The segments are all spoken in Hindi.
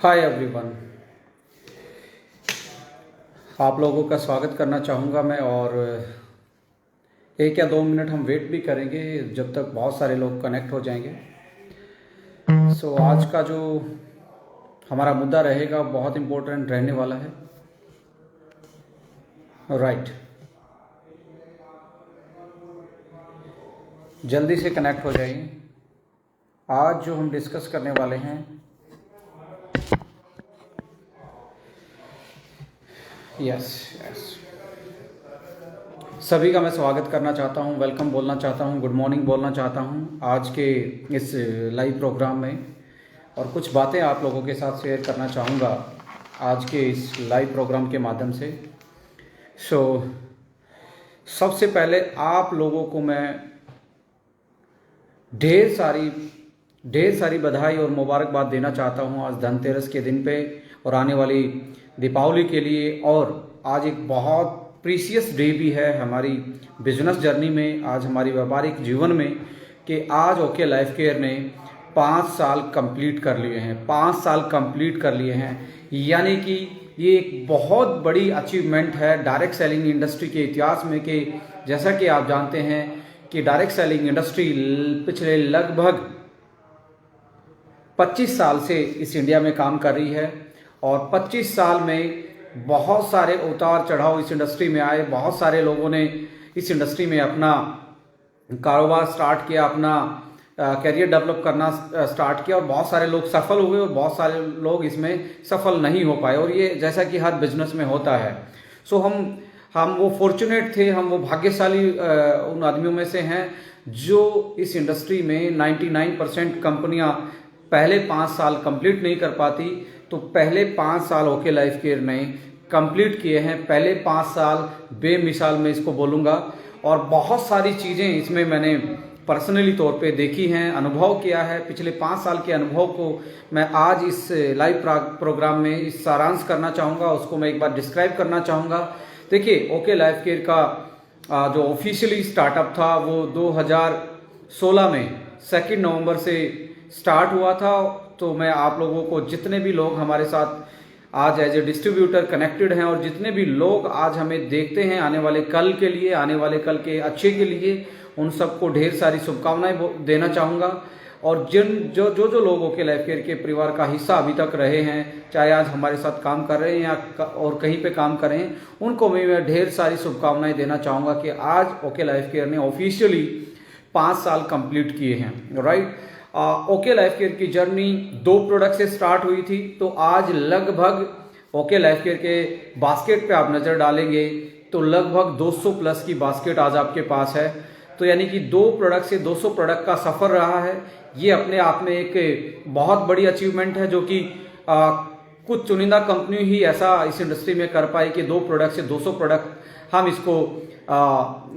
हाय एवरीवन, आप लोगों का स्वागत करना चाहूँगा मैं। और 1 या 2 मिनट हम वेट भी करेंगे जब तक बहुत सारे लोग कनेक्ट हो जाएंगे। आज का जो हमारा मुद्दा रहेगा बहुत इम्पोर्टेंट रहने वाला है। राइट, जल्दी से कनेक्ट हो जाइए। आज जो हम डिस्कस करने वाले हैं यस सभी का मैं स्वागत करना चाहता हूं, वेलकम बोलना चाहता हूं, गुड मॉर्निंग बोलना चाहता हूं आज के इस लाइव प्रोग्राम में। और कुछ बातें आप लोगों के साथ शेयर करना चाहूँगा आज के इस लाइव प्रोग्राम के माध्यम से। सबसे पहले आप लोगों को मैं ढेर सारी बधाई और मुबारकबाद देना चाहता हूं आज धनतेरस के दिन पे और आने वाली दीपावली के लिए। और आज एक बहुत प्रीसियस डे भी है हमारी बिजनेस जर्नी में, आज हमारी व्यापारिक जीवन में, कि आज ओके लाइफ केयर ने 5 साल कंप्लीट कर लिए हैं। 5 साल कंप्लीट कर लिए हैं, यानी कि ये एक बहुत बड़ी अचीवमेंट है डायरेक्ट सेलिंग इंडस्ट्री के इतिहास में। कि जैसा कि आप जानते हैं कि डायरेक्ट सेलिंग इंडस्ट्री पिछले लगभग 25 साल से इस इंडिया में काम कर रही है। और 25 साल में बहुत सारे उतार चढ़ाव इस इंडस्ट्री में आए। बहुत सारे लोगों ने इस इंडस्ट्री में अपना कारोबार स्टार्ट किया, अपना करियर डेवलप करना स्टार्ट किया, और बहुत सारे लोग सफल हुए और बहुत सारे लोग इसमें सफल नहीं हो पाए। और ये जैसा कि हर बिजनेस में होता है। हम वो फॉर्चुनेट थे, हम वो भाग्यशाली उन आदमियों में से हैं जो इस इंडस्ट्री में 99% कंपनियां पहले 5 साल कंप्लीट नहीं कर पाती, तो पहले 5 साल ओके लाइफ केयर ने कंप्लीट किए हैं। पहले 5 साल बेमिसाल मैं इसको बोलूँगा। और बहुत सारी चीज़ें इसमें मैंने पर्सनली तौर पे देखी हैं, अनुभव किया है। पिछले 5 साल के अनुभव को मैं आज इस लाइव प्रोग्राम में इस सारांश करना चाहूँगा, उसको मैं एक बार डिस्क्राइब करना चाहूँगा। देखिए, ओके लाइफ केयर का जो ऑफिशियली स्टार्टअप था वो 2016 में 2 नवंबर से स्टार्ट हुआ था। तो मैं आप लोगों को, जितने भी लोग हमारे साथ आज एज ए डिस्ट्रीब्यूटर कनेक्टेड हैं और जितने भी लोग आज हमें देखते हैं आने वाले कल के लिए, आने वाले कल के अच्छे के लिए, उन सबको ढेर सारी शुभकामनाएं देना चाहूँगा। और जो लोग ओके लाइफ केयर के परिवार का हिस्सा अभी तक रहे हैं, चाहे आज हमारे साथ काम कर रहे हैं या और कहीं पे काम कर रहे हैं, उनको मैं ढेर सारी शुभकामनाएं देना चाहूँगा कि आज ओके लाइफ केयर ने ऑफिशियली 5 साल कंप्लीट किए हैं। राइट, ओके लाइफ केयर की जर्नी 2 प्रोडक्ट से स्टार्ट हुई थी। तो आज लगभग ओके लाइफ केयर के बास्केट पे आप नज़र डालेंगे तो लगभग 200 प्लस की बास्केट आज आपके पास है। तो यानी कि 2 प्रोडक्ट से 200 प्रोडक्ट का सफ़र रहा है। ये अपने आप में एक बहुत बड़ी अचीवमेंट है, जो कि कुछ चुनिंदा कंपनी ही ऐसा इस इंडस्ट्री में कर पाई कि 2 प्रोडक्ट से 200 प्रोडक्ट हम इसको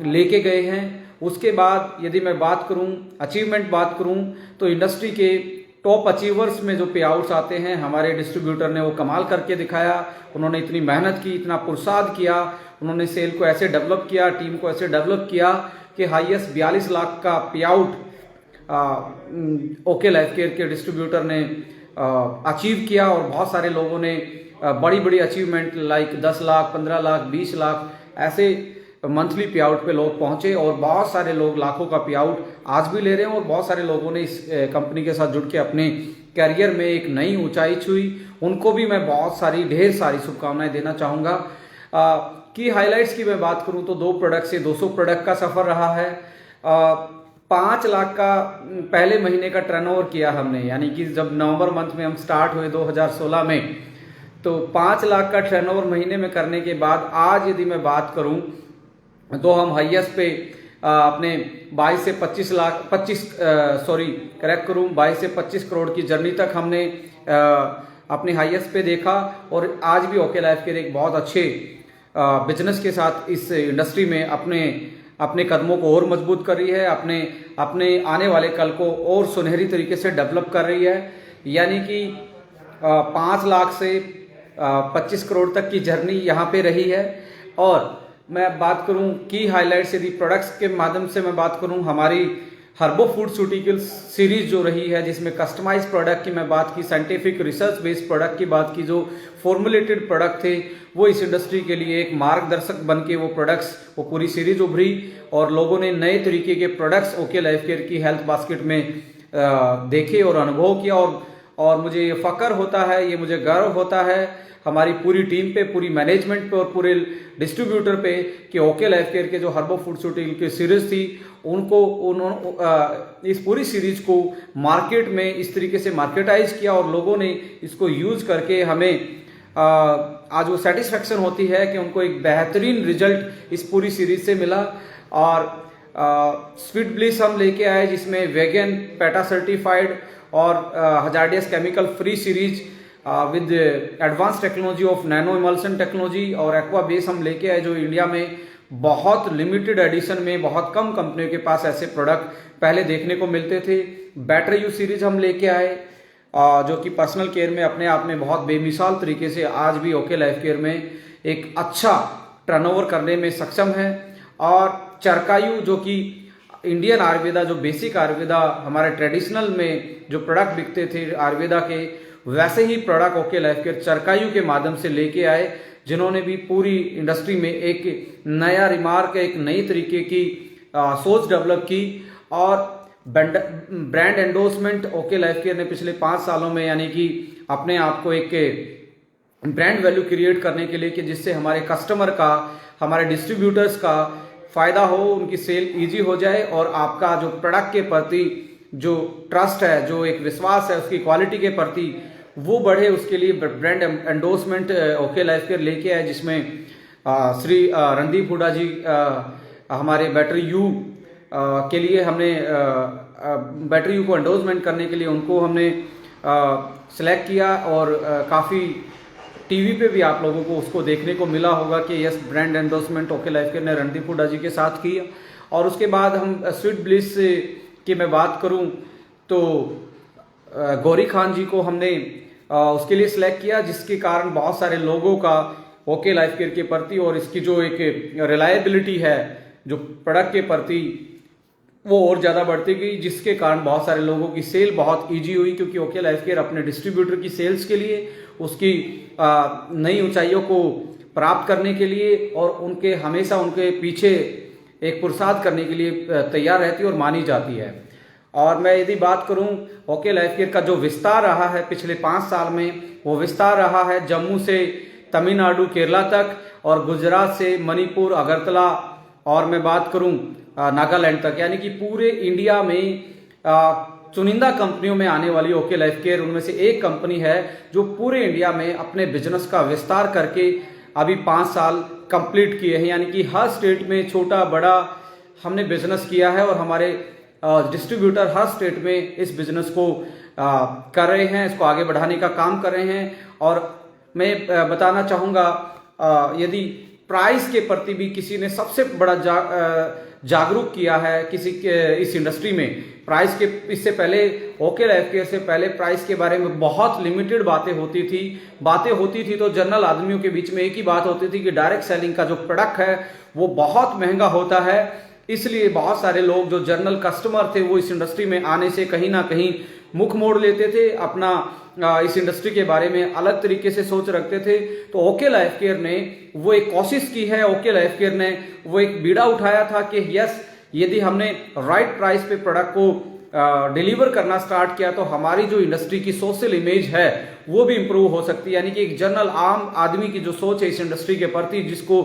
लेके गए हैं। उसके बाद यदि मैं बात करूं, अचीवमेंट बात करूं, तो इंडस्ट्री के टॉप अचीवर्स में जो पे आउट्स आते हैं, हमारे डिस्ट्रीब्यूटर ने वो कमाल करके दिखाया। उन्होंने इतनी मेहनत की, इतना पुरुषार्थ किया, उन्होंने सेल को ऐसे डेवलप किया, टीम को ऐसे डेवलप किया कि हाईएस्ट 42 लाख का पे आउट ओके लाइफ केयर के डिस्ट्रीब्यूटर ने अचीव किया। और बहुत सारे लोगों ने बड़ी बड़ी अचीवमेंट लाइक 10 लाख, 15 लाख, 20 लाख ऐसे मंथली पे आउट पे लोग पहुंचे। और बहुत सारे लोग लाखों का पे आउट आज भी ले रहे हैं। और बहुत सारे लोगों ने इस कंपनी के साथ जुड़ के अपने कैरियर में एक नई ऊंचाई छुई। उनको भी मैं ढेर सारी शुभकामनाएं देना चाहूँगा। की हाइलाइट्स की मैं बात करूं तो 2 प्रोडक्ट से 200 प्रोडक्ट का सफ़र रहा है। 5 लाख का पहले महीने का टर्नओवर किया हमने, यानी कि जब नवंबर मंथ में हम स्टार्ट हुए 2016 में, तो 5 लाख का टर्नओवर महीने में करने के बाद आज यदि मैं बात करूं तो हम हाईएस्ट पे अपने 22 से 25 करोड़ की जर्नी तक हमने अपने हाईएस्ट पे देखा। और आज भी ओके लाइफ केयर एक बहुत अच्छे बिजनेस के साथ इस इंडस्ट्री में अपने कदमों को और मजबूत कर रही है, अपने आने वाले कल को और सुनहरी तरीके से डेवलप कर रही है। यानी कि 5 लाख से 25 करोड़ तक की जर्नी यहाँ पे रही है। और मैं बात करूं की हाइलाइट्स, यदि प्रोडक्ट्स के माध्यम से मैं बात करूं, हमारी हर्बोफूडस्यूटिकल्स सीरीज जो रही है, जिसमें कस्टमाइज प्रोडक्ट की मैं बात की, साइंटिफिक रिसर्च बेस्ड प्रोडक्ट की बात की, जो फॉर्मुलेटेड प्रोडक्ट थे वो इस इंडस्ट्री के लिए एक मार्गदर्शक बन के वो प्रोडक्ट्स, वो पूरी सीरीज उभरी और लोगों ने नए तरीके के प्रोडक्ट्स ओके लाइफ केयर की हेल्थ बास्केट में देखे और अनुभव किया। और मुझे ये फख्र होता है, ये मुझे गर्व होता है हमारी पूरी टीम पे, पूरी मैनेजमेंट पे और पूरे डिस्ट्रीब्यूटर पे कि ओके लाइफ केयर के जो हर्बोफूडस्यूटिकल की सीरीज थी उन्होंने इस पूरी सीरीज को मार्केट में इस तरीके से मार्केटाइज किया और लोगों ने इसको यूज करके हमें आज वो सेटिस्फेक्शन होती है कि उनको एक बेहतरीन रिजल्ट इस पूरी सीरीज से मिला। और स्वीट ब्लिस हम लेके आए जिसमें वेगन, पेटा सर्टिफाइड और hazardous chemical free series with advance technology of nano emulsion technology और एक्वा बेस हम लेके आए, जो इंडिया में बहुत लिमिटेड एडिशन में बहुत कम कंपनियों के पास ऐसे प्रोडक्ट पहले देखने को मिलते थे। बैटरी यू सीरीज हम लेके आए जो कि पर्सनल केयर में अपने आप में बहुत बेमिसाल तरीके से आज भी ओके लाइफ केयर में एक अच्छा टर्नओवर करने में सक्षम है। और चरकायु जो कि इंडियन आयुर्वेदा, जो बेसिक आयुर्वेदा हमारे ट्रेडिशनल में जो प्रोडक्ट बिकते थे आयुर्वेदा के, वैसे ही प्रोडक्ट ओके लाइफ केयर चरकायु के माध्यम से लेके आए, जिन्होंने भी पूरी इंडस्ट्री में एक नया रिमार्क, एक नई तरीके की सोच डेवलप की। और brand endorsement okay life care ने पिछले 5 सालों में यानी कि अपने आप को एक ब्रांड वैल्यू क्रिएट करने के लिए कि जिससे हमारे कस्टमर का, हमारे डिस्ट्रीब्यूटर्स का फायदा हो, उनकी सेल इजी हो जाए और आपका जो प्रोडक्ट के प्रति जो ट्रस्ट है, जो एक विश्वास है उसकी क्वालिटी के प्रति, वो बढ़े। उसके लिए brand endorsement okay life care लेके आए, जिसमें श्री रणदीप हुडा जी हमारे बैटरी यू के लिए हमने बैटरी यू को एंडोर्समेंट करने के लिए उनको हमने सेलेक्ट किया। और काफ़ी टीवी पे भी आप लोगों को उसको देखने को मिला होगा कि yes, brand endorsement okay life care ने रणदीप हुडा जी के साथ किया। और उसके बाद हम स्वीट ब्लिस की मैं बात करूं तो गौरी खान जी को हमने उसके लिए सिलेक्ट किया, जिसके कारण बहुत सारे लोगों का ओके लाइफ केयर के प्रति और इसकी जो एक रिलायबिलिटी है जो प्रोडक्ट के प्रति, वो और ज़्यादा बढ़ती गई, जिसके कारण बहुत सारे लोगों की सेल बहुत इजी हुई। क्योंकि ओके लाइफ केयर अपने डिस्ट्रीब्यूटर की सेल्स के लिए, उसकी नई ऊंचाइयों को प्राप्त करने के लिए और उनके हमेशा उनके पीछे एक पुरुषार्थ करने के लिए तैयार रहती है और मानी जाती है। और मैं यदि बात करूं ओके लाइफ केयर का जो विस्तार रहा है पिछले 5 साल में, वो विस्तार रहा है जम्मू से तमिलनाडु, केरला तक और गुजरात से मणिपुर, अगरतला और मैं बात करूं नागालैंड तक, यानी कि पूरे इंडिया में चुनिंदा कंपनियों में आने वाली ओके लाइफ केयर उनमें से एक कंपनी है जो पूरे इंडिया में अपने बिजनेस का विस्तार करके अभी 5 साल कंप्लीट किए हैं। यानी कि हर स्टेट में छोटा बड़ा हमने बिजनेस किया है और हमारे डिस्ट्रीब्यूटर हर स्टेट में इस बिजनेस को कर रहे हैं, इसको आगे बढ़ाने का काम कर रहे हैं। और मैं बताना चाहूँगा यदि प्राइस के प्रति भी किसी ने सबसे बड़ा जागरूक किया है किसी के इस इंडस्ट्री में, प्राइस के इससे पहले ओके लाइफ केयर से पहले प्राइस के बारे में बहुत लिमिटेड बातें होती थी तो जनरल आदमियों के बीच में एक ही बात होती थी कि डायरेक्ट सेलिंग का जो प्रोडक्ट है वो बहुत महंगा होता है। इसलिए बहुत सारे लोग जो जनरल कस्टमर थे वो इस इंडस्ट्री में आने से कहीं ना कहीं मुख मोड़ लेते थे, अपना इस इंडस्ट्री के बारे में अलग तरीके से सोच रखते थे। तो ओके लाइफ केयर ने वो एक कोशिश की है, ओके लाइफ केयर ने वो एक बीड़ा उठाया था कि यस, यदि हमने राइट प्राइस पे प्रोडक्ट को डिलीवर करना स्टार्ट किया तो हमारी जो इंडस्ट्री की सोशल इमेज है वो भी इंप्रूव हो सकती है। यानी कि एक जनरल आम आदमी की जो सोच है इस इंडस्ट्री के प्रति, जिसको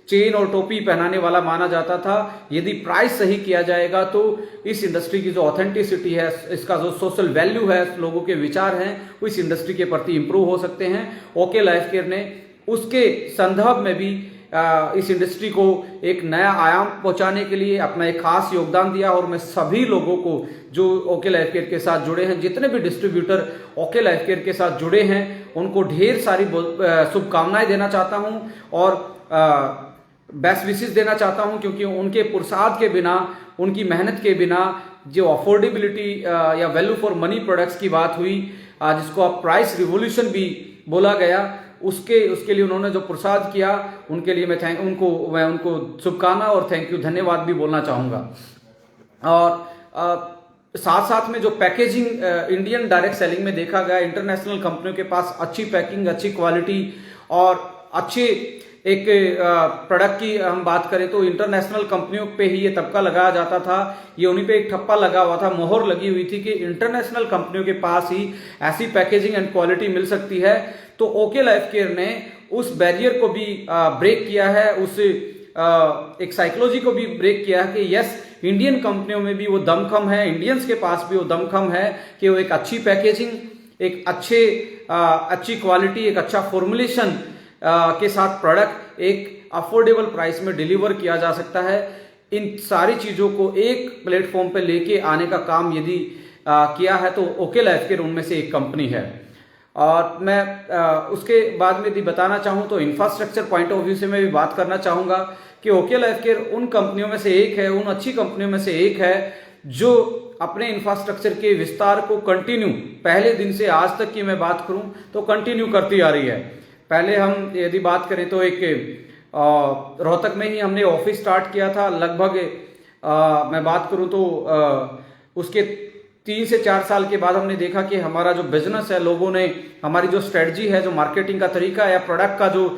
चेन और टोपी पहनाने वाला माना जाता था, यदि प्राइस सही किया जाएगा तो इस इंडस्ट्री की जो ऑथेंटिसिटी है, इसका जो सोशल वैल्यू है, लोगों के विचार हैं, वो इस इंडस्ट्री के प्रति इंप्रूव हो सकते हैं। ओके लाइफ केयर ने उसके संदर्भ में भी इस इंडस्ट्री को एक नया आयाम पहुंचाने के लिए अपना एक खास योगदान दिया। और मैं सभी लोगों को जो ओके लाइफ केयर के साथ जुड़े हैं, जितने भी डिस्ट्रीब्यूटर ओके लाइफ केयर के साथ जुड़े हैं, उनको ढेर सारी शुभकामनाएं देना चाहता हूं और बेस्ट विशेस देना चाहता हूं, क्योंकि उनके पुरुषार्थ के बिना, उनकी मेहनत के बिना जो अफोर्डेबिलिटी या वैल्यू फॉर मनी प्रोडक्ट्स की बात हुई, जिसको आप प्राइस रिवोल्यूशन भी बोला गया, उसके लिए उन्होंने जो पुरुषार्थ किया, उनके लिए मैं उनको शुभकामना और थैंक यू, धन्यवाद भी बोलना चाहूँगा। और साथ साथ में जो पैकेजिंग इंडियन डायरेक्ट सेलिंग में देखा गया, इंटरनेशनल कंपनियों के पास अच्छी पैकिंग, अच्छी क्वालिटी और अच्छे एक प्रोडक्ट की हम बात करें तो इंटरनेशनल कंपनियों पे ही ये तबका लगाया जाता था। ये उन्हीं पे एक ठप्पा लगा हुआ था, मोहर लगी हुई थी कि इंटरनेशनल कंपनियों के पास ही ऐसी पैकेजिंग एंड क्वालिटी मिल सकती है। तो ओके लाइफ केयर ने उस बैरियर को भी ब्रेक किया है, उस एक साइकोलॉजी को भी ब्रेक किया है कि यस, इंडियन कंपनियों में भी वो दमखम है, इंडियंस के पास भी वो दमखम है कि वो एक अच्छी पैकेजिंग, एक अच्छी क्वालिटी, एक अच्छा फॉर्मुलेशन के साथ प्रोडक्ट एक अफोर्डेबल प्राइस में डिलीवर किया जा सकता है। इन सारी चीजों को एक प्लेटफॉर्म पे लेके आने का काम यदि किया है तो ओके लाइफ केयर उनमें से एक कंपनी है। और मैं उसके बाद में यदि बताना चाहूँ तो इंफ्रास्ट्रक्चर पॉइंट ऑफ व्यू से मैं भी बात करना चाहूँगा कि ओके लाइफ केयर उन कंपनियों में से एक है, उन अच्छी कंपनियों में से एक है जो अपने इंफ्रास्ट्रक्चर के विस्तार को कंटिन्यू, पहले दिन से आज तक की मैं बात करूं तो कंटिन्यू करती आ रही है। पहले हम यदि बात करें तो एक रोहतक में ही हमने ऑफिस स्टार्ट किया था। लगभग मैं बात करूं तो उसके 3 से 4 साल के बाद हमने देखा कि हमारा जो बिजनेस है, लोगों ने हमारी जो स्ट्रेटजी है, जो मार्केटिंग का तरीका है, प्रोडक्ट का जो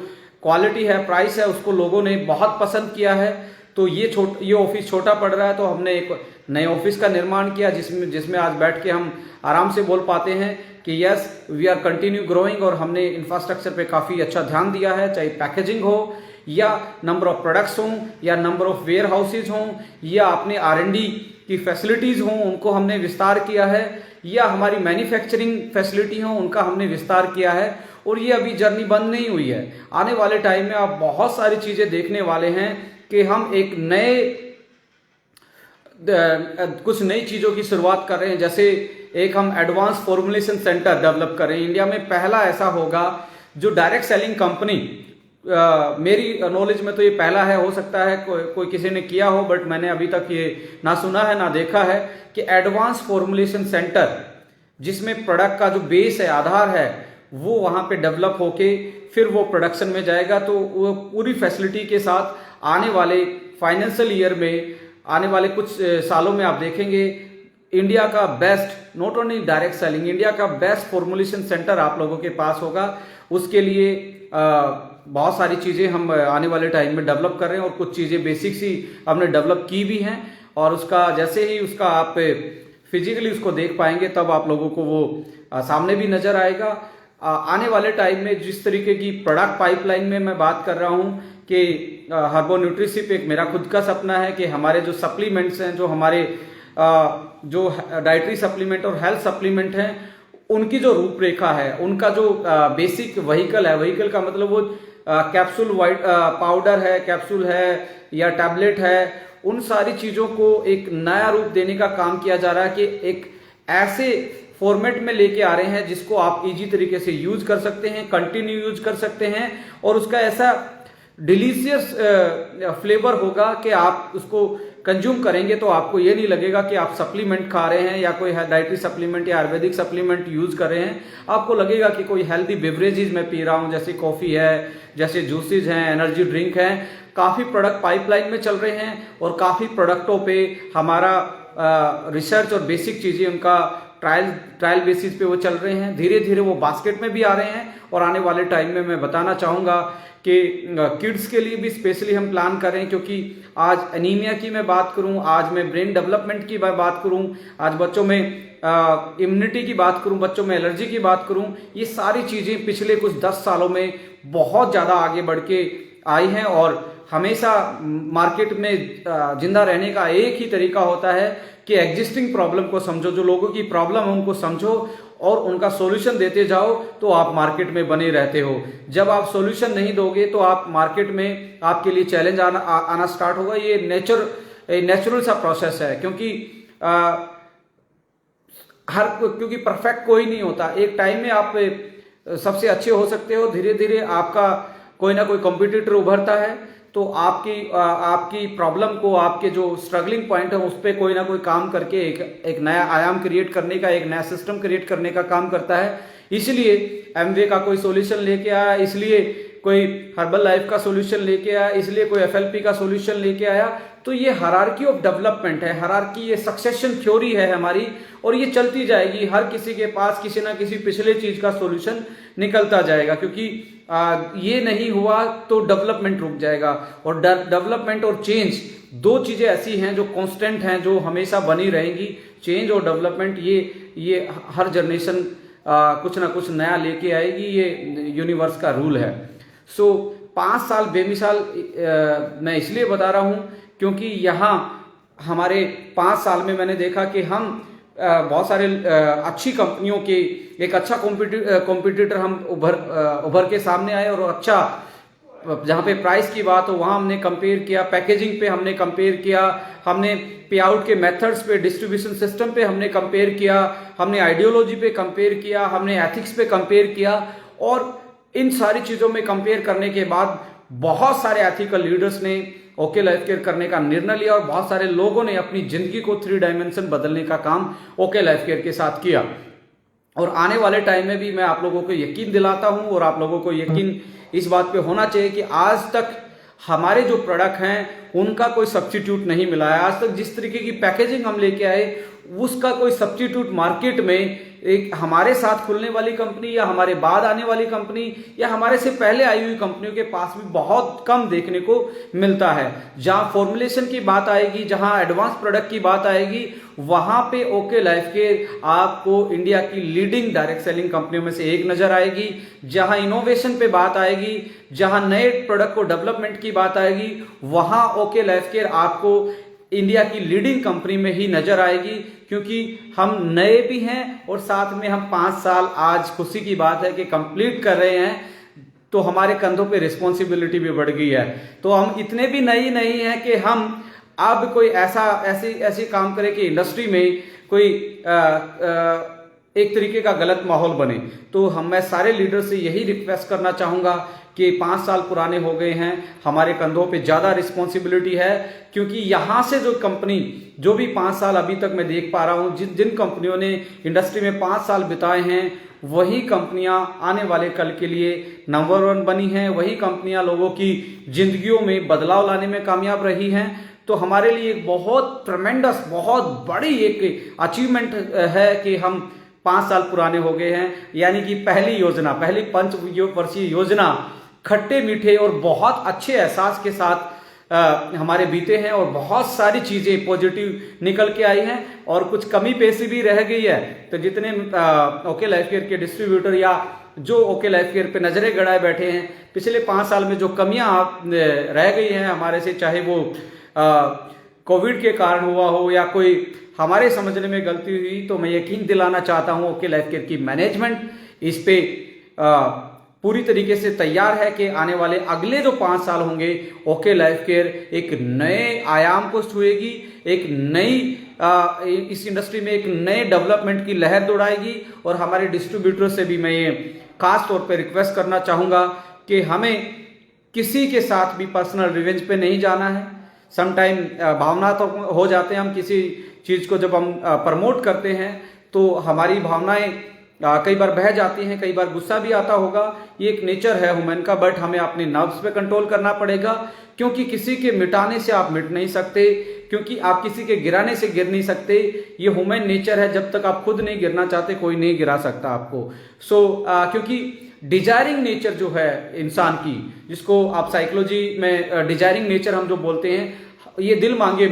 क्वालिटी है, प्राइस है, उसको लोगों ने बहुत पसंद किया है। तो ये ऑफिस छोटा पड़ रहा है, तो हमने एक नए ऑफिस का निर्माण किया जिसमें आज बैठ के हम आराम से बोल पाते हैं कि yes, we are continue growing. और हमने इंफ्रास्ट्रक्चर पे काफ़ी अच्छा ध्यान दिया है, चाहे पैकेजिंग हो या नंबर ऑफ प्रोडक्ट्स हों या नंबर ऑफ वेयर हाउसेज हों या अपने R&D की फैसिलिटीज़ हों, उनको हमने विस्तार किया है, या हमारी मैन्युफैक्चरिंग फैसिलिटी हों, उनका हमने विस्तार किया है। और ये अभी जर्नी बंद नहीं हुई है। आने वाले टाइम में आप बहुत सारी चीज़ें देखने वाले हैं कि हम एक कुछ नई चीज़ों की शुरुआत कर रहे हैं। जैसे एक हम एडवांस फॉर्मुलेशन सेंटर डेवलप कर रहे हैं। इंडिया में पहला ऐसा होगा जो डायरेक्ट सेलिंग कंपनी, मेरी नॉलेज में तो ये पहला है, हो सकता है कोई किसी ने किया हो, बट मैंने अभी तक ये ना सुना है ना देखा है कि एडवांस फॉर्मुलेशन सेंटर जिसमें प्रोडक्ट का जो बेस है, आधार है, वो वहाँ पे डेवलप होके फिर वो प्रोडक्शन में जाएगा। तो वो पूरी फैसिलिटी के साथ आने वाले फाइनेंशियल ईयर में, आने वाले कुछ सालों में आप देखेंगे इंडिया का best, not only direct selling, India का बेस्ट फॉर्मुलेशन सेंटर आप लोगों के पास होगा। उसके लिए बहुत सारी चीज़ें हम आने वाले टाइम में डेवलप कर रहे हैं और कुछ चीज़ें बेसिक्स ही हमने डेवलप की भी हैं। और उसका जैसे ही उसका आप फिजिकली उसको देख पाएंगे तब आप लोगों को वो सामने भी नजर आएगा। आने वाले टाइम में जिस तरीके की प्रोडक्ट पाइपलाइन में मैं बात कर रहा हूँ कि हर्बो न्यूट्रिसिप, एक मेरा खुद का सपना है कि हमारे जो सप्लीमेंट्स हैं, जो हमारे जो डाइटरी सप्लीमेंट और हेल्थ सप्लीमेंट हैं, उनकी जो रूपरेखा है, उनका जो बेसिक व्हीकल है, व्हीकल का मतलब वो कैप्सूल वाइट पाउडर है, कैप्सूल है या टैबलेट है, उन सारी चीज़ों को एक नया रूप देने का काम किया जा रहा है कि एक ऐसे फॉर्मेट में लेके आ रहे हैं जिसको आप इजी तरीके से यूज कर सकते हैं, कंटिन्यू यूज कर सकते हैं, और उसका ऐसा डिलीशियस फ्लेवर होगा कि आप उसको कंज्यूम करेंगे तो आपको ये नहीं लगेगा कि आप सप्लीमेंट खा रहे हैं या कोई डाइटरी सप्लीमेंट या आयुर्वेदिक सप्लीमेंट यूज कर रहे हैं। आपको लगेगा कि कोई हेल्दी बेवरेजेस मैं पी रहा हूँ, जैसे कॉफ़ी है, जैसे जूसेज हैं, एनर्जी ड्रिंक हैं। काफ़ी प्रोडक्ट पाइपलाइन में चल रहे हैं और काफ़ी प्रोडक्टों पे हमारा रिसर्च और बेसिक चीज़ें उनका ट्रायल बेसिस पे वो चल रहे हैं। धीरे धीरे वो बास्केट में भी आ रहे हैं और आने वाले टाइम में मैं बताना चाहूँगा कि किड्स के लिए भी स्पेशली हम प्लान कर रहे हैं, क्योंकि आज एनीमिया की मैं बात करूं, आज मैं ब्रेन डेवलपमेंट की बात करूं, आज बच्चों में इम्यूनिटी की बात करूं, बच्चों में एलर्जी की बात करूं, ये सारी चीज़ें पिछले कुछ 10 सालों में बहुत ज़्यादा आगे बढ़ के आई हैं। और हमेशा मार्केट में जिंदा रहने का एक ही तरीका होता है कि एग्जिस्टिंग प्रॉब्लम को समझो, जो लोगों की प्रॉब्लम है उनको समझो और उनका सॉल्यूशन देते जाओ, तो आप मार्केट में बने रहते हो। जब आप सॉल्यूशन नहीं दोगे तो आप मार्केट में, आपके लिए चैलेंज आना स्टार्ट होगा। ये नेचुरल सा प्रोसेस है, क्योंकि क्योंकि परफेक्ट कोई नहीं होता। एक टाइम में आप सबसे अच्छे हो सकते हो, धीरे धीरे आपका कोई ना कोई कॉम्पिटिटर उभरता है, तो आपकी प्रॉब्लम को, आपके जो स्ट्रगलिंग पॉइंट है उस पर कोई ना कोई काम करके एक नया आयाम क्रिएट करने का, एक नया सिस्टम क्रिएट करने का काम करता है। इसलिए एमवे का कोई सॉल्यूशन लेके आया, इसलिए कोई हर्बल लाइफ का सॉल्यूशन लेके आया, इसलिए कोई एफएलपी का सॉल्यूशन लेके आया। तो ये हायरार्की ऑफ डेवलपमेंट है, हायरार्की, ये सक्सेशन थ्योरी है हमारी, और ये चलती जाएगी। हर किसी के पास किसी ना किसी पिछले चीज का सॉल्यूशन निकलता जाएगा, क्योंकि ये नहीं हुआ तो डेवलपमेंट रुक जाएगा। और डेवलपमेंट और चेंज दो चीजें ऐसी हैं जो कांस्टेंट हैं, जो हमेशा बनी रहेंगी। चेंज और डेवलपमेंट ये हर जनरेशन कुछ ना कुछ नया लेके आएगी, ये यूनिवर्स का रूल है। सो 5 साल बेमिसाल मैं इसलिए बता रहा हूं क्योंकि यहाँ हमारे 5 साल में मैंने देखा कि हम बहुत सारे अच्छी कंपनियों के एक अच्छा कॉम्पिटिटर हम उभर के सामने आए, और अच्छा जहाँ पे प्राइस की बात हो वहाँ हमने कंपेयर किया, पैकेजिंग पे हमने कंपेयर किया, हमने पे आउट के मेथड्स पे, डिस्ट्रीब्यूशन सिस्टम पे हमने कंपेयर किया, हमने आइडियोलॉजी पे कंपेयर किया, हमने एथिक्स पे कंपेयर किया। और इन सारी चीज़ों में कंपेयर करने के बाद बहुत सारे एथिकल लीडर्स ने ओके लाइफ केयर करने का निर्णय लिया, और बहुत सारे लोगों ने अपनी जिंदगी को 3 डायमेंशन बदलने का काम ओके लाइफ केयर के साथ किया। और आने वाले टाइम में भी मैं आप लोगों को यकीन दिलाता हूं, और आप लोगों को यकीन इस बात पे होना चाहिए कि आज तक हमारे जो प्रोडक्ट हैं उनका कोई सब्स्टिट्यूट नहीं मिला है। आज तक जिस तरीके की पैकेजिंग हम लेके आए उसका कोई सब्स्टिट्यूट मार्केट में एक हमारे साथ खुलने वाली कंपनी या हमारे बाद आने वाली कंपनी या हमारे से पहले आई हुई कंपनियों के पास भी बहुत कम देखने को मिलता है। जहां फॉर्मुलेशन की बात आएगी, जहां एडवांस प्रोडक्ट की बात आएगी, वहां पे ओके लाइफ केयर आपको इंडिया की लीडिंग डायरेक्ट सेलिंग कंपनियों में से एक नजर आएगी। जहां इनोवेशन पे बात आएगी, जहां नए प्रोडक्ट को डेवलपमेंट की बात आएगी, वहां ओके लाइफ केयर आपको इंडिया की लीडिंग कंपनी में ही नजर आएगी, क्योंकि हम नए भी हैं और साथ में हम 5 साल आज खुशी की बात है कि कंप्लीट कर रहे हैं, तो हमारे कंधों पे रिस्पॉन्सिबिलिटी भी बढ़ गई है। तो हम इतने भी नई नहीं हैं कि हम अब कोई ऐसी काम करें कि इंडस्ट्री में कोई एक तरीके का गलत माहौल बने। तो मैं सारे लीडर से यही रिक्वेस्ट करना चाहूँगा कि 5 साल पुराने हो गए हैं, हमारे कंधों पे ज़्यादा रिस्पॉन्सिबिलिटी है, क्योंकि यहाँ से जो कंपनी जो भी 5 साल अभी तक मैं देख पा रहा हूँ, जिन कंपनियों ने इंडस्ट्री में 5 साल बिताए हैं, वही कंपनियां आने वाले कल के लिए नंबर 1 बनी हैं, वही कंपनियां लोगों की जिंदगियों में बदलाव लाने में कामयाब रही हैं। तो हमारे लिए एक बहुत ट्रेमेंडस, बहुत बड़ी एक अचीवमेंट है कि हम 5 साल पुराने हो गए हैं। यानी कि पहली पंचवर्षीय योजना खट्टे मीठे और बहुत अच्छे एहसास के साथ हमारे बीते हैं, और बहुत सारी चीजें पॉजिटिव निकल के आई हैं, और कुछ कमी पेशी भी रह गई है। तो जितने ओके लाइफ केयर के डिस्ट्रीब्यूटर या जो ओके लाइफ केयर पे नजरें गड़ाए बैठे हैं, पिछले 5 साल में जो कमियां रह गई हैं हमारे से, चाहे वो कोविड के कारण हुआ हो या कोई हमारे समझने में गलती हुई, तो मैं यकीन दिलाना चाहता हूं ओके लाइफ केयर की मैनेजमेंट इस पे पूरी तरीके से तैयार है कि आने वाले अगले जो 5 साल होंगे, ओके लाइफ केयर एक नए आयाम को छुएगी, एक नई इस इंडस्ट्री में एक नए डेवलपमेंट की लहर दौड़ाएगी। और हमारे डिस्ट्रीब्यूटर से भी मैं ये खास तौर पे रिक्वेस्ट करना चाहूँगा कि हमें किसी के साथ भी पर्सनल रिवेंज पे नहीं जाना है। समटाइम भावना तो हो जाते हैं, हम किसी चीज़ को जब हम प्रमोट करते हैं तो हमारी भावनाएं कई बार बह जाती हैं, कई बार गुस्सा भी आता होगा, ये एक नेचर है ह्यूमन का। बट हमें अपने नर्व्स पे कंट्रोल करना पड़ेगा, क्योंकि किसी के मिटाने से आप मिट नहीं सकते, क्योंकि आप किसी के गिराने से गिर नहीं सकते। ये ह्यूमन नेचर है, जब तक आप खुद नहीं गिरना चाहते कोई नहीं गिरा सकता आपको। क्योंकि डिजायरिंग नेचर जो है इंसान की, जिसको आप साइकोलॉजी में डिजायरिंग नेचर हम जो बोलते हैं, ये दिल मांगे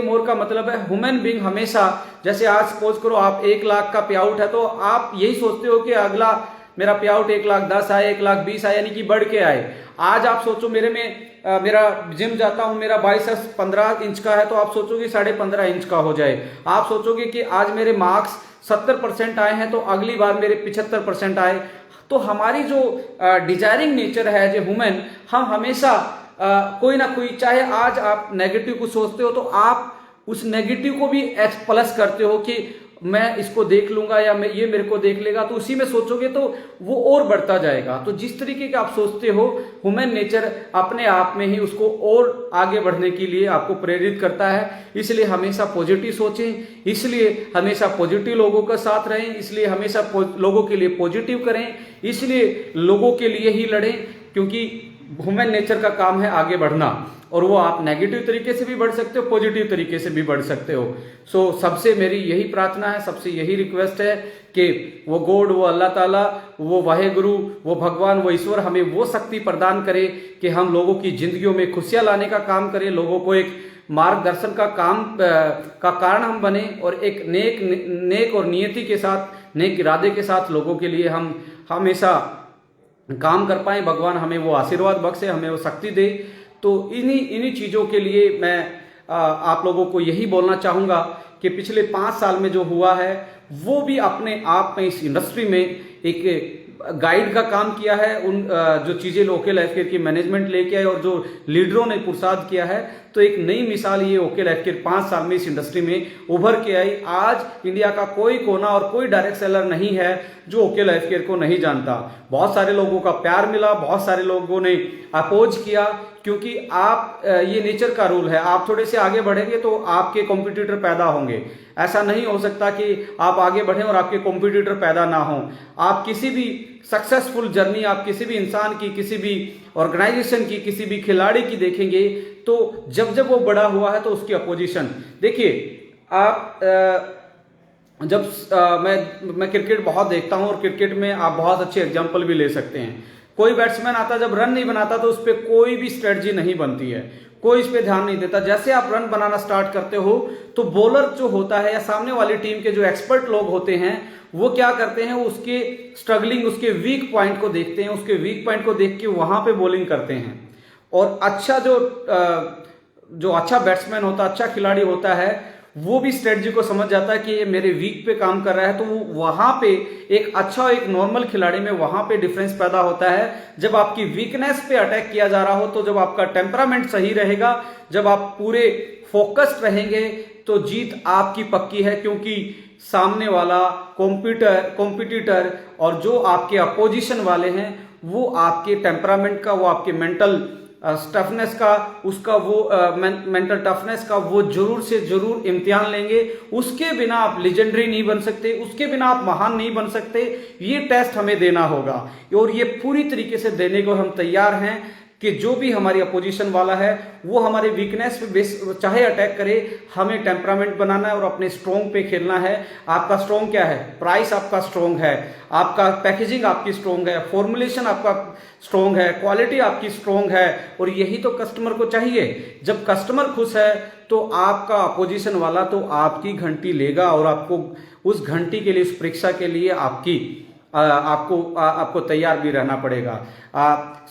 मोर का मतलब है ह्यूमन बीइंग हमेशा, जैसे आज सपोज करो आप 1 लाख का पे आउट है, तो आप यही सोचते हो कि अगला मेरा पे आउट 1,10,000 आए, 1,20,000 आए, यानी कि बढ़ के आए। आज आप सोचो मेरा जिम जाता हूं, मेरा बाइसेप्स 15 इंच का है, तो आप सोचोगे 15.5 इंच का हो जाए। आप सोचोगे कि आज मेरे मार्क्स 70% आए हैं, तो अगली बार मेरे 75% आए। तो हमारी जो डिजायरिंग नेचर है जो ह्यूमन, हम हमेशा कोई ना कोई, चाहे आज आप नेगेटिव को सोचते हो तो आप उस नेगेटिव को भी प्लस करते हो कि मैं इसको देख लूंगा या ये मेरे को देख लेगा, तो उसी में सोचोगे तो वो और बढ़ता जाएगा। तो जिस तरीके का आप सोचते हो, ह्यूमन नेचर अपने आप में ही उसको और आगे बढ़ने के लिए आपको प्रेरित करता है। इसलिए हमेशा पॉजिटिव सोचें, इसलिए हमेशा पॉजिटिव लोगों का साथ रहें, इसलिए हमेशा लोगों के लिए पॉजिटिव करें, इसलिए लोगों के लिए ही लड़ें। क्योंकि ह्यूमन नेचर का काम है आगे बढ़ना, और वो आप नेगेटिव तरीके से भी बढ़ सकते हो, पॉजिटिव तरीके से भी बढ़ सकते हो। सो सबसे मेरी यही प्रार्थना है, सबसे यही रिक्वेस्ट है कि वो गॉड, वो अल्लाह ताला, वो वाहेगुरु, वो भगवान, वो ईश्वर हमें वो शक्ति प्रदान करे कि हम लोगों की जिंदगियों में खुशियां लाने का काम करें, लोगों को एक मार्गदर्शन का कारण हम बने, और एक नेक और नियति के साथ, नेक इरादे के साथ लोगों के लिए हम हमेशा काम कर पाए। भगवान हमें वो आशीर्वाद बख्शे, हमें वो शक्ति दे। तो इन्हीं चीज़ों के लिए मैं आप लोगों को यही बोलना चाहूँगा कि पिछले 5 साल में जो हुआ है वो भी अपने आप में इस इंडस्ट्री में एक गाइड का काम किया है। उन जो चीज़ें लोकल हेल्थ केयर की मैनेजमेंट लेके आए और जो लीडरों ने पुरसाद किया है, तो एक नई मिसाल ये ओके हेल्थ केयर 5 साल में इस इंडस्ट्री में उभर के आई। आज इंडिया का कोई कोना और कोई डायरेक्ट सेलर नहीं है जो ओके हेल्थ केयर को नहीं जानता। बहुत सारे लोगों का प्यार मिला, बहुत सारे लोगों ने अपोज किया, क्योंकि आप ये नेचर का रूल है, आप थोड़े से आगे बढ़ेंगे तो आपके कॉम्पिटिटर पैदा होंगे। ऐसा नहीं हो सकता कि आप आगे बढ़ें और आपके कॉम्पिटिटर पैदा ना हो। आप किसी भी सक्सेसफुल जर्नी, आप किसी भी इंसान की, किसी भी ऑर्गेनाइजेशन की, किसी भी खिलाड़ी की देखेंगे, तो जब जब वो बड़ा हुआ है तो उसकी अपोजिशन देखिए। आप मैं क्रिकेट बहुत देखता हूं, और क्रिकेट में आप बहुत अच्छे एग्जाम्पल भी ले सकते हैं। कोई बैट्समैन आता, जब रन नहीं बनाता तो उस पर कोई भी स्ट्रेटजी नहीं बनती है, कोई इस पे ध्यान नहीं देता। जैसे आप रन बनाना स्टार्ट करते हो तो बॉलर जो होता है या सामने वाली टीम के जो एक्सपर्ट लोग होते हैं वो क्या करते हैं, उसके स्ट्रगलिंग, उसके वीक पॉइंट को देखते हैं, उसके वीक पॉइंट को देख के वहां पे बॉलिंग करते हैं। और अच्छा जो अच्छा बैट्समैन होता है, अच्छा खिलाड़ी होता है, वो भी स्ट्रेटजी को समझ जाता है कि ये मेरे वीक पे काम कर रहा है, तो वो वहां पे एक अच्छा, एक नॉर्मल खिलाड़ी में वहां पे डिफरेंस पैदा होता है। जब आपकी वीकनेस पे अटैक किया जा रहा हो, तो जब आपका टेम्परामेंट सही रहेगा, जब आप पूरे फोकस्ड रहेंगे, तो जीत आपकी पक्की है। क्योंकि सामने वाला कॉम्पिटिटर और जो आपके अपोजिशन वाले हैं, वो आपके टेम्परामेंट का, वो आपके मेंटल टफनेस का, उसका वो मेंटल टफनेस का वो जरूर से जरूर इम्तिहान लेंगे। उसके बिना आप लेजेंडरी नहीं बन सकते, उसके बिना आप महान नहीं बन सकते। ये टेस्ट हमें देना होगा, और ये पूरी तरीके से देने को हम तैयार हैं कि जो भी हमारी अपोजिशन वाला है वो हमारे वीकनेस पे चाहे अटैक करे, हमें टेम्परामेंट बनाना है और अपने स्ट्रॉन्ग पे खेलना है। आपका स्ट्रॉन्ग क्या है? प्राइस आपका स्ट्रॉन्ग है, आपका पैकेजिंग आपकी स्ट्रॉन्ग है, फॉर्मुलेशन आपका स्ट्रॉन्ग है, क्वालिटी आपकी स्ट्रॉन्ग है, और यही तो कस्टमर को चाहिए। जब कस्टमर खुश है तो आपका अपोजिशन वाला तो आपकी घंटी लेगा, और आपको उस घंटी के लिए, उस परीक्षा के लिए आपको तैयार भी रहना पड़ेगा।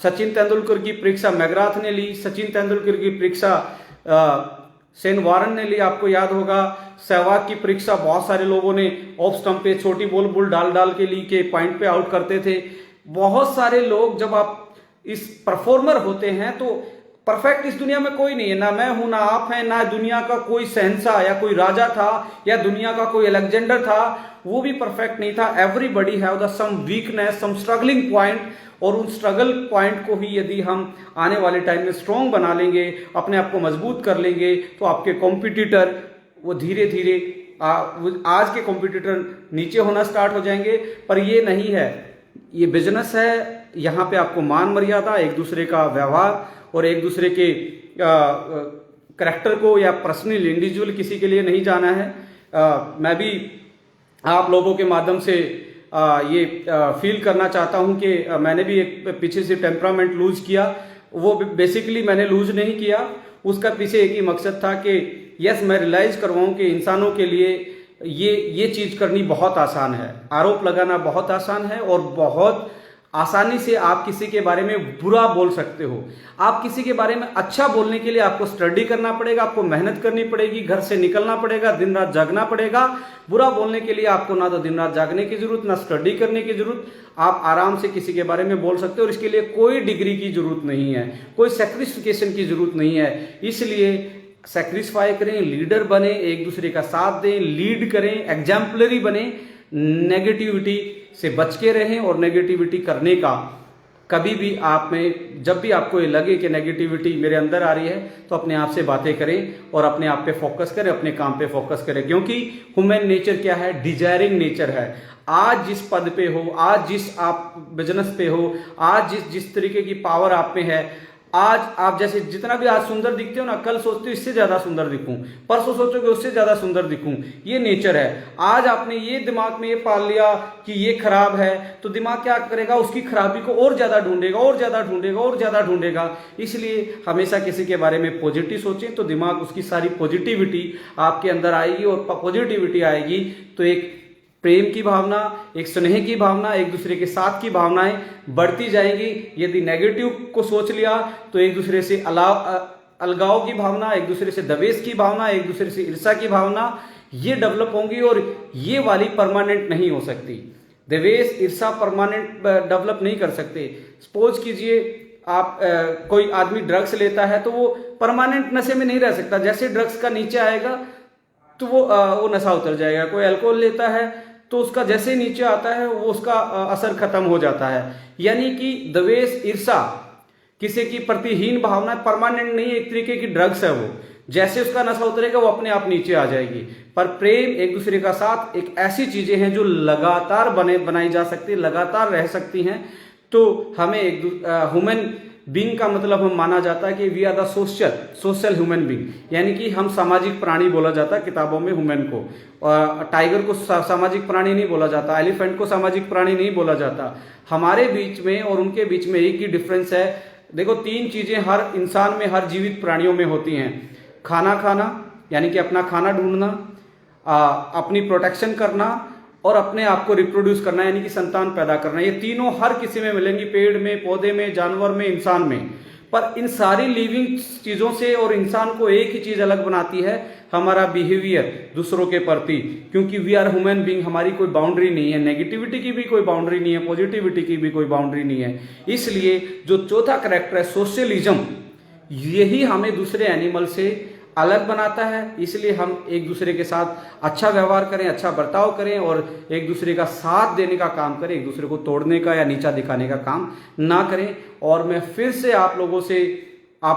सचिन तेंदुलकर की परीक्षा मैकग्राथ ने ली, सचिन तेंदुलकर की परीक्षा शेन वॉर्न ने ली, आपको याद होगा। सहवाग की परीक्षा बहुत सारे लोगों ने ऑफ स्टंप पे छोटी बॉल डाल के ली के पॉइंट पे आउट करते थे। बहुत सारे लोग, जब आप इस परफॉर्मर होते हैं तो परफेक्ट इस दुनिया में कोई नहीं है, ना मैं हूं, ना आप हैं, ना दुनिया का कोई शहंशाह या कोई राजा था, या दुनिया का कोई अलेक्जेंडर था, वो भी परफेक्ट नहीं था। Everybody have the some weakness, some struggling point, और उन स्ट्रगल पॉइंट को ही यदि हम आने वाले टाइम में स्ट्रॉन्ग बना लेंगे, अपने आप को मजबूत कर लेंगे, तो आपके कॉम्पिटिटर वो धीरे धीरे आज के कॉम्पिटिटर नीचे होना स्टार्ट हो जाएंगे। पर ये नहीं है, ये बिजनेस है। यहाँ पे आपको मान मर्यादा, एक दूसरे का व्यवहार और एक दूसरे के करैक्टर को या पर्सनल इंडिविजुअल किसी के लिए नहीं जाना है। मैं भी आप लोगों के माध्यम से ये फील करना चाहता हूं कि मैंने भी एक पीछे से टेम्परामेंट लूज किया। वो बेसिकली मैंने लूज नहीं किया, उसका पीछे एक ही मकसद था कि यस, मैं रियलाइज करवाऊं कि इंसानों के लिए ये चीज करनी बहुत आसान है, आरोप लगाना बहुत आसान है, और बहुत आसानी से आप किसी के बारे में बुरा बोल सकते हो। आप किसी के बारे में अच्छा बोलने के लिए आपको स्टडी करना पड़ेगा, आपको मेहनत करनी पड़ेगी, घर से निकलना पड़ेगा, दिन रात जागना पड़ेगा। बुरा बोलने के लिए आपको ना तो दिन रात जागने की जरूरत, ना स्टडी करने की जरूरत। आप आराम से किसी के बारे में बोल सकते हो, और इसके लिए कोई डिग्री की जरूरत नहीं है, कोई सैक्रिफिकेशन की जरूरत नहीं है। इसलिए सैक्रिफाई करें, लीडर बने, एक दूसरे का साथ दें, लीड करें, एग्जाम्पलरी बने, नेगेटिविटी से बच के रहें, और नेगेटिविटी करने का कभी भी आप में जब भी आपको ये लगे कि नेगेटिविटी मेरे अंदर आ रही है तो अपने आप से बातें करें और अपने आप पे फोकस करें, अपने काम पे फोकस करें, क्योंकि ह्यूमन नेचर क्या है, डिजायरिंग नेचर है। आज जिस पद पे हो, आज जिस आप बिजनेस पे हो, आज जिस तरीके की पावर आप में है, आज आप जैसे जितना भी आज सुंदर दिखते हो ना, कल सोचते हो इससे ज्यादा सुंदर दिखूं, परसों सोचोगे उससे ज्यादा सुंदर दिखूं। ये नेचर है। आज आपने ये दिमाग में ये पाल लिया कि ये खराब है, तो दिमाग क्या करेगा, उसकी खराबी को और ज्यादा ढूंढेगा और ज्यादा ढूंढेगा और ज्यादा ढूंढेगा। इसलिए हमेशा किसी के बारे में पॉजिटिव सोचें तो दिमाग उसकी सारी पॉजिटिविटी आपके अंदर आएगी, और पॉजिटिविटी आएगी तो एक प्रेम की भावना, एक स्नेह की भावना, एक दूसरे के साथ की भावनाएं बढ़ती जाएंगी। यदि नेगेटिव को सोच लिया तो एक दूसरे से अलगाव की भावना, एक दूसरे से दवेश की भावना, एक दूसरे से ईर्ष्या की भावना, ये डेवलप होंगी और ये वाली परमानेंट नहीं हो सकती। दवेश ईर्ष्या परमानेंट डेवलप नहीं कर सकते। सपोज कीजिए आप कोई आदमी ड्रग्स लेता है तो वो परमानेंट नशे में नहीं रह सकता। जैसे ड्रग्स का नीचे आएगा तो वो नशा उतर जाएगा। कोई अल्कोहल लेता है तो उसका जैसे नीचे आता है वो उसका असर खत्म हो जाता है। यानी कि द्वेष, ईर्ष्या, किसी की प्रतिहीन भावना परमानेंट नहीं है, एक तरीके की ड्रग्स है। वो जैसे उसका नशा उतरेगा वो अपने आप नीचे आ जाएगी। पर प्रेम, एक दूसरे का साथ, एक ऐसी चीजें हैं जो लगातार बनाई जा सकती है, लगातार रह सकती हैं। तो हमें ह्यूमन बीइंग का मतलब हम माना जाता है कि we are the social human being, यानी कि हम सामाजिक प्राणी बोला जाता है किताबों में ह्यूमन को। टाइगर को सामाजिक प्राणी नहीं बोला जाता, एलिफेंट को सामाजिक प्राणी नहीं बोला जाता। हमारे बीच में और उनके बीच में एक ही डिफरेंस है। देखो, 3 चीजें हर इंसान में, हर जीवित प्राणियों में होती हैं। खाना खाना, यानी कि अपना खाना ढूंढना, अपनी प्रोटेक्शन करना और अपने आप को रिप्रोड्यूस करना, यानी कि संतान पैदा करना। ये तीनों हर किसी में मिलेंगी, पेड़ में, पौधे में, जानवर में, इंसान में। पर इन सारी लिविंग चीजों से और इंसान को एक ही चीज अलग बनाती है, हमारा बिहेवियर दूसरों के प्रति। क्योंकि वी आर ह्यूमन बीइंग, हमारी कोई बाउंड्री नहीं है, नेगेटिविटी की भी कोई बाउंड्री नहीं है, पॉजिटिविटी की भी कोई बाउंड्री नहीं है। इसलिए जो चौथा कैरेक्टर है सोशलिज्म, यही हमें दूसरे एनिमल से अलग बनाता है। इसलिए हम एक दूसरे के साथ अच्छा व्यवहार करें, अच्छा बर्ताव करें और एक दूसरे का साथ देने का काम करें, एक दूसरे को तोड़ने का या नीचा दिखाने का काम ना करें। और मैं फिर से आप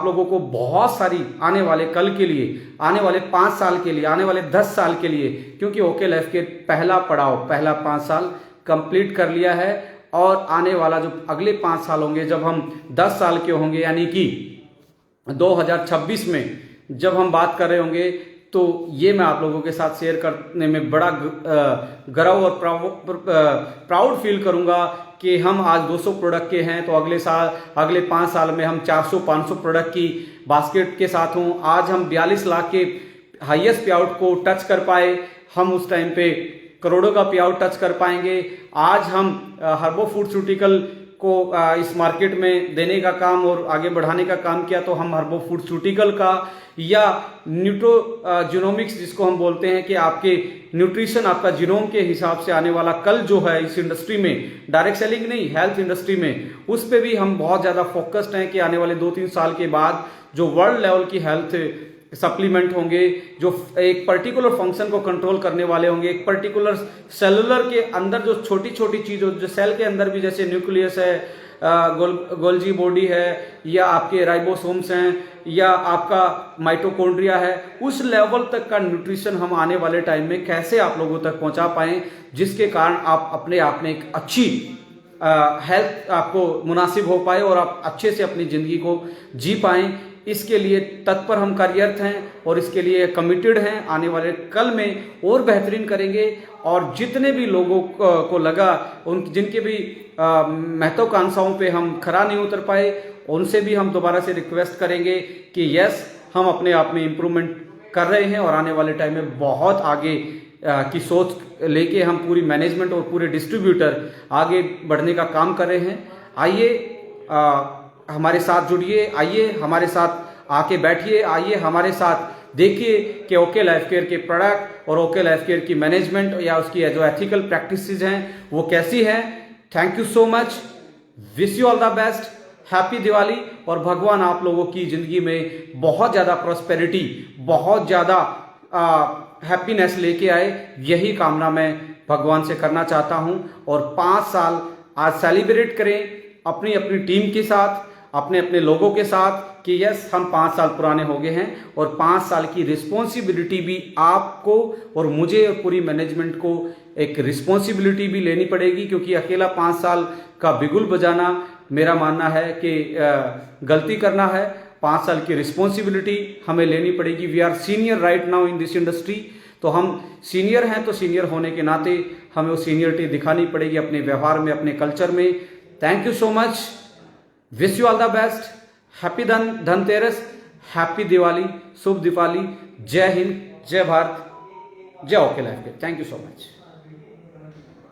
लोगों को बहुत सारी आने वाले कल के लिए, आने वाले 5 साल के लिए, आने वाले 10 साल के लिए, क्योंकि ओके लाइफ के पहला पड़ाव, पहला 5 साल कंप्लीट कर लिया है। और आने वाला जो अगले 5 साल होंगे, जब हम 10 साल के होंगे, यानी कि 2026 में जब हम बात कर रहे होंगे, तो ये मैं आप लोगों के साथ शेयर करने में बड़ा गर्व और प्राउड फील करूंगा कि हम आज 200 प्रोडक्ट के हैं, तो अगले 5 साल में हम 400-500 प्रोडक्ट की बास्केट के साथ हों। आज हम 42 लाख के हाईएस्ट पे आउट को टच कर पाए, हम उस टाइम पे करोड़ों का पे आउट टच कर पाएंगे। आज हम हर्बो फूडस्यूटिकल को इस मार्केट में देने का काम और आगे बढ़ाने का काम किया, तो हम हर्बो फूडस्यूटिकल का या न्यूट्रोजिनोमिक्स जिसको हम बोलते हैं कि आपके न्यूट्रिशन, आपका जीनोम के हिसाब से आने वाला कल जो है इस इंडस्ट्री में, डायरेक्ट सेलिंग नहीं, हेल्थ इंडस्ट्री में, उस पे भी हम बहुत ज्यादा फोकस्ड हैं कि आने वाले 2-3 साल के बाद जो वर्ल्ड लेवल की हेल्थ सप्लीमेंट होंगे, जो एक पर्टिकुलर फंक्शन को कंट्रोल करने वाले होंगे, एक पर्टिकुलर सेलुलर के अंदर जो छोटी छोटी चीज, जो सेल के अंदर भी, जैसे न्यूक्लियस है, गोल्जी बॉडी है, या आपके राइबोसोम्स हैं, या आपका माइटोकॉन्ड्रिया है, उस लेवल तक का न्यूट्रिशन हम आने वाले टाइम में कैसे आप लोगों तक पहुंचा पाएं, जिसके कारण आप अपने आप में एक अच्छी हेल्थ आपको मुनासिब हो पाए और आप अच्छे से अपनी जिंदगी को जी पाएं। इसके लिए तत्पर हम कार्यरत हैं और इसके लिए कमिटेड हैं। आने वाले कल में और बेहतरीन करेंगे, और जितने भी लोगों को लगा, जिनके भी महत्वाकांक्षाओं पे हम खरा नहीं उतर पाए, उनसे भी हम दोबारा से रिक्वेस्ट करेंगे कि यस, हम अपने आप में इम्प्रूवमेंट कर रहे हैं और आने वाले टाइम में बहुत आगे की सोच लेके हम पूरी मैनेजमेंट और पूरे डिस्ट्रीब्यूटर आगे बढ़ने का काम कर रहे हैं। आइए हमारे साथ जुड़िए, आइए हमारे साथ आके बैठिए, आइए हमारे साथ देखिए कि ओके लाइफ केयर के प्रोडक्ट और ओके लाइफ केयर की मैनेजमेंट या उसकी जो एथिकल प्रैक्टिसेस हैं वो कैसी हैं। Thank you so much, wish you all the best, happy Diwali, और भगवान आप लोगों की जिंदगी में बहुत ज़्यादा प्रॉस्पेरिटी, बहुत ज़्यादा हैप्पीनेस लेके आए, यही कामना मैं भगवान से करना चाहता हूँ। और 5 साल आज सेलिब्रेट करें, अपनी अपनी टीम के साथ, अपने अपने लोगों के साथ कि यस हम 5 साल पुराने हो गए हैं और 5 साल की रिस्पॉन्सिबिलिटी भी आपको और मुझे और पूरी मैनेजमेंट को एक रिस्पॉन्सिबिलिटी भी लेनी पड़ेगी, क्योंकि अकेला 5 साल का बिगुल बजाना मेरा मानना है कि गलती करना है। 5 साल की रिस्पॉन्सिबिलिटी हमें लेनी पड़ेगी। We are senior right now in this industry, तो हम सीनियर हैं, तो सीनियर होने के नाते हमें वो सीनियरिटी दिखानी पड़ेगी अपने व्यवहार में, अपने कल्चर में। Thank you so much, wish you all the best, happy Dhanteras, happy Diwali, शुभ दीपावली, जय हिंद, जय भारत, जय ओके लाइफ के। Thank you so much.